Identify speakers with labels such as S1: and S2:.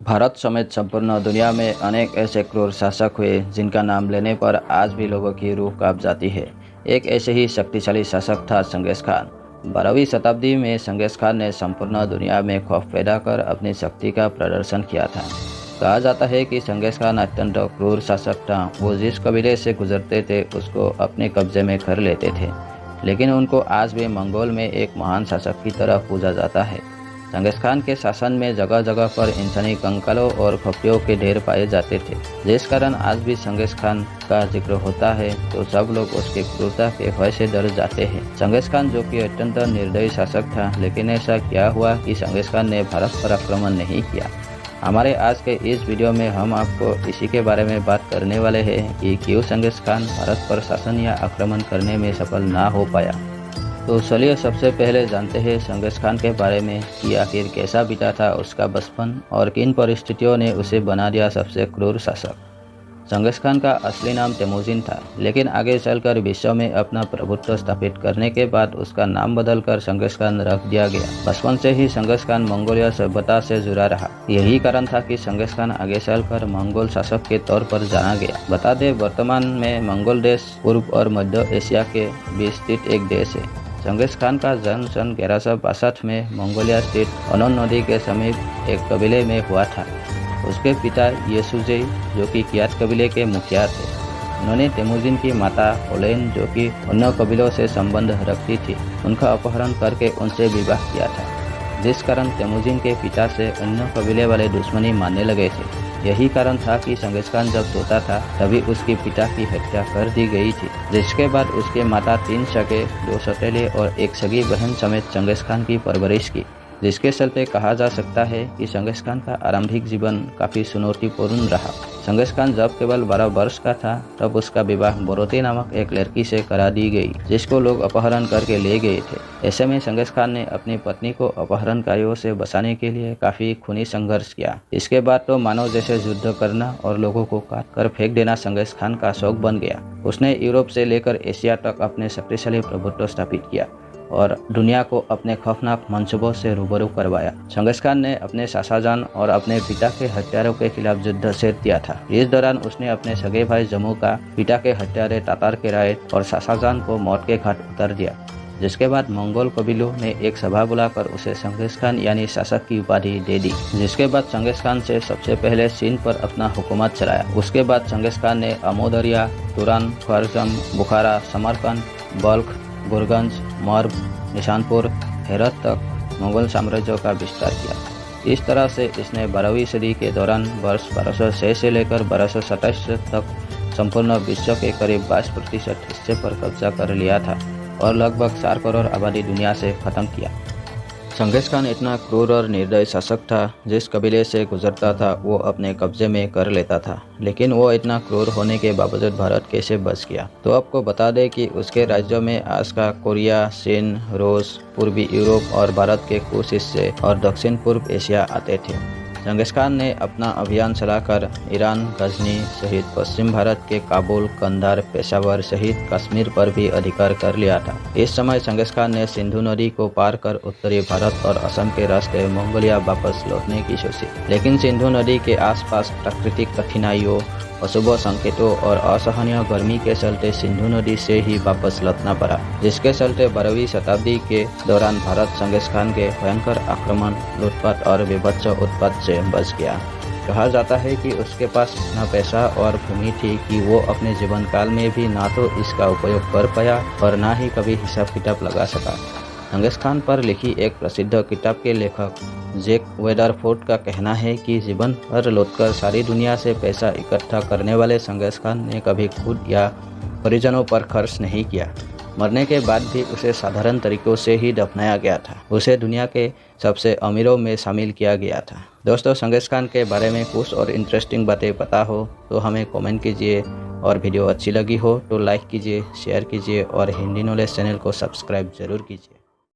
S1: भारत समेत संपूर्ण दुनिया में अनेक ऐसे क्रूर शासक हुए जिनका नाम लेने पर आज भी लोगों की रूह कांप जाती है। एक ऐसे ही शक्तिशाली शासक था चंगेज खान। 12वीं शताब्दी में चंगेज खान ने संपूर्ण दुनिया में खौफ पैदा कर अपनी शक्ति का प्रदर्शन किया था। कहा जाता है कि चंगेज खान अत्यंत क्रूर शासक था। वो जिस कबीले से गुजरते थे उसको अपने कब्जे में कर लेते थे, लेकिन उनको आज भी मंगोल में एक महान शासक की तरह पूजा जाता है। चंगेज खान के शासन में जगह जगह पर इंसानी कंकालों और खपड़ियों के ढेर पाए जाते थे, जिस कारण आज भी चंगेज खान का जिक्र होता है तो सब लोग उसकी क्रूरता के भय से डर जाते हैं। चंगेज खान जो कि अत्यंत निर्दयी शासक था, लेकिन ऐसा क्या हुआ कि चंगेज खान ने भारत पर आक्रमण नहीं किया। हमारे आज के इस वीडियो में हम आपको इसी के बारे में बात करने वाले हैं कि क्यों चंगेज खान भारत पर शासन या आक्रमण करने में सफल ना हो पाया। तो चलिए सबसे पहले जानते हैं चंगेज खान के बारे में कि आखिर कैसा बीता था उसका बचपन और किन परिस्थितियों ने उसे बना दिया सबसे क्रूर शासक। चंगेज खान का असली नाम तेमुजिन था, लेकिन आगे चलकर विश्व में अपना प्रभुत्व स्थापित करने के बाद उसका नाम बदलकर चंगेज खान रख दिया गया। बचपन से ही चंगेज खान मंगोलिया सभ्यता से जुड़ा रहा। यही कारण था कि चंगेज खान आगे चलकर मंगोल शासक के तौर पर जाना गया। बता दें, वर्तमान में मंगोल देश पूर्व और मध्य एशिया के बीच स्थित एक देश है। चंगेज खान का जन्म सन 1162 में मंगोलिया स्थित अनोन नदी के समीप एक कबीले में हुआ था। उसके पिता येसुजे जो कि कियात कबीले के मुखिया थे। उन्होंने तेमुजिन की माता ओलेन जो कि अन्य कबीलों से संबंध रखती थी, उनका अपहरण करके उनसे विवाह किया था, जिस कारण तेमुजिन के पिता से अन्य कबीले वाले दुश्मनी मानने लगे थे। यही कारण था कि चंगेज खान जब सोता था तभी उसके पिता की हत्या कर दी गई थी, जिसके बाद उसके माता 3 सगे, 2 सौतेले और एक सगी बहन समेत चंगेज खान की परवरिश की, जिसके चलते कहा जा सकता है कि चंगेज खान का आरंभिक जीवन काफी चुनौतीपूर्ण रहा। चंगेज खान जब केवल 12 वर्ष का था तब उसका विवाह बोरोते नामक एक लड़की से करा दी गई, जिसको लोग अपहरण करके ले गए थे। ऐसे में चंगेज खान ने अपनी पत्नी को अपहरणकारियों से बचाने के लिए काफी खूनी संघर्ष किया। इसके बाद तो मानव जैसे युद्ध करना और लोगों को काट कर फेंक देना चंगेज खान का शौक बन गया। उसने यूरोप से लेकर एशिया तक अपने शक्तिशाली प्रभुत्व स्थापित किया और दुनिया को अपने खौफनाक मंसूबों से रूबरू करवाया। चंगेज खान ने अपने शाहजहां और अपने पिता के हत्यारों के खिलाफ युद्ध छेड़ दिया था। इस दौरान उसने अपने सगे भाई जम्मू का पिता के हत्यारे तातार के राय और शाहजहां को मौत के घाट उतार दिया, जिसके बाद मंगोल कबीलों ने एक सभा बुलाकर उसे चंगेज खान यानी शासक की उपाधि दे दी। जिसके बाद चंगेज खान से सबसे पहले चीन पर अपना हुकूमत चलाया। उसके बाद चंगेज खान ने अमोदरिया, तुरान, ख्वारज़म, बुखारा, समरकंद, बल्ख, गुरगंज, मर्व, निशानपुर, हेरत तक मुगल साम्राज्य का विस्तार किया। इस तरह से इसने 12वीं सदी के दौरान वर्ष 1206 से लेकर 1227 तक संपूर्ण विश्व के करीब 22% हिस्से पर कब्जा कर लिया था और लगभग 4 करोड़ आबादी दुनिया से खत्म किया। चंगेज खान इतना क्रूर और निर्दयी शासक था, जिस कबीले से गुजरता था वो अपने कब्जे में कर लेता था। लेकिन वो इतना क्रूर होने के बावजूद भारत कैसे बच गया? तो आपको बता दें कि उसके राज्यों में आज का कोरिया, चीन, रूस, पूर्वी यूरोप और भारत के कुछ हिस्से और दक्षिण पूर्व एशिया आते थे। चंगेज खान ने अपना अभियान चलाकर ईरान, गजनी सहित पश्चिम भारत के काबुल, कंधार, पेशावर सहित कश्मीर पर भी अधिकार कर लिया था। इस समय चंगेज खान ने सिंधु नदी को पार कर उत्तरी भारत और असम के रास्ते मंगोलिया वापस लौटने की सोची, लेकिन सिंधु नदी के आसपास प्राकृतिक कठिनाइयों, अशुभ संकेतों और असहनीय गर्मी के चलते सिंधु नदी से ही वापस लौटना पड़ा, जिसके चलते 12वीं शताब्दी के दौरान भारत चंगेज खान के भयंकर आक्रमण, लूटपाट और विभत्स उत्पात से बच गया। कहा जाता है कि उसके पास इतना पैसा और भूमि थी कि वो अपने जीवन काल में भी ना तो इसका उपयोग कर पाया और ना ही कभी हिसाब किताब लगा सका। चंगेज खान पर लिखी एक प्रसिद्ध किताब के लेखक जैक वेदरफोर्ड का कहना है कि जीवन भर लौटकर सारी दुनिया से पैसा इकट्ठा करने वाले चंगेज खान ने कभी खुद या परिजनों पर खर्च नहीं किया। मरने के बाद भी उसे साधारण तरीकों से ही दफनाया गया था। उसे दुनिया के सबसे अमीरों में शामिल किया गया था। दोस्तों, चंगेज खान के बारे में कुछ और इंटरेस्टिंग बातें पता हो तो हमें कमेंट कीजिए, और वीडियो अच्छी लगी हो तो लाइक कीजिए, शेयर कीजिए और हिंदी नॉलेज चैनल को सब्सक्राइब जरूर कीजिए।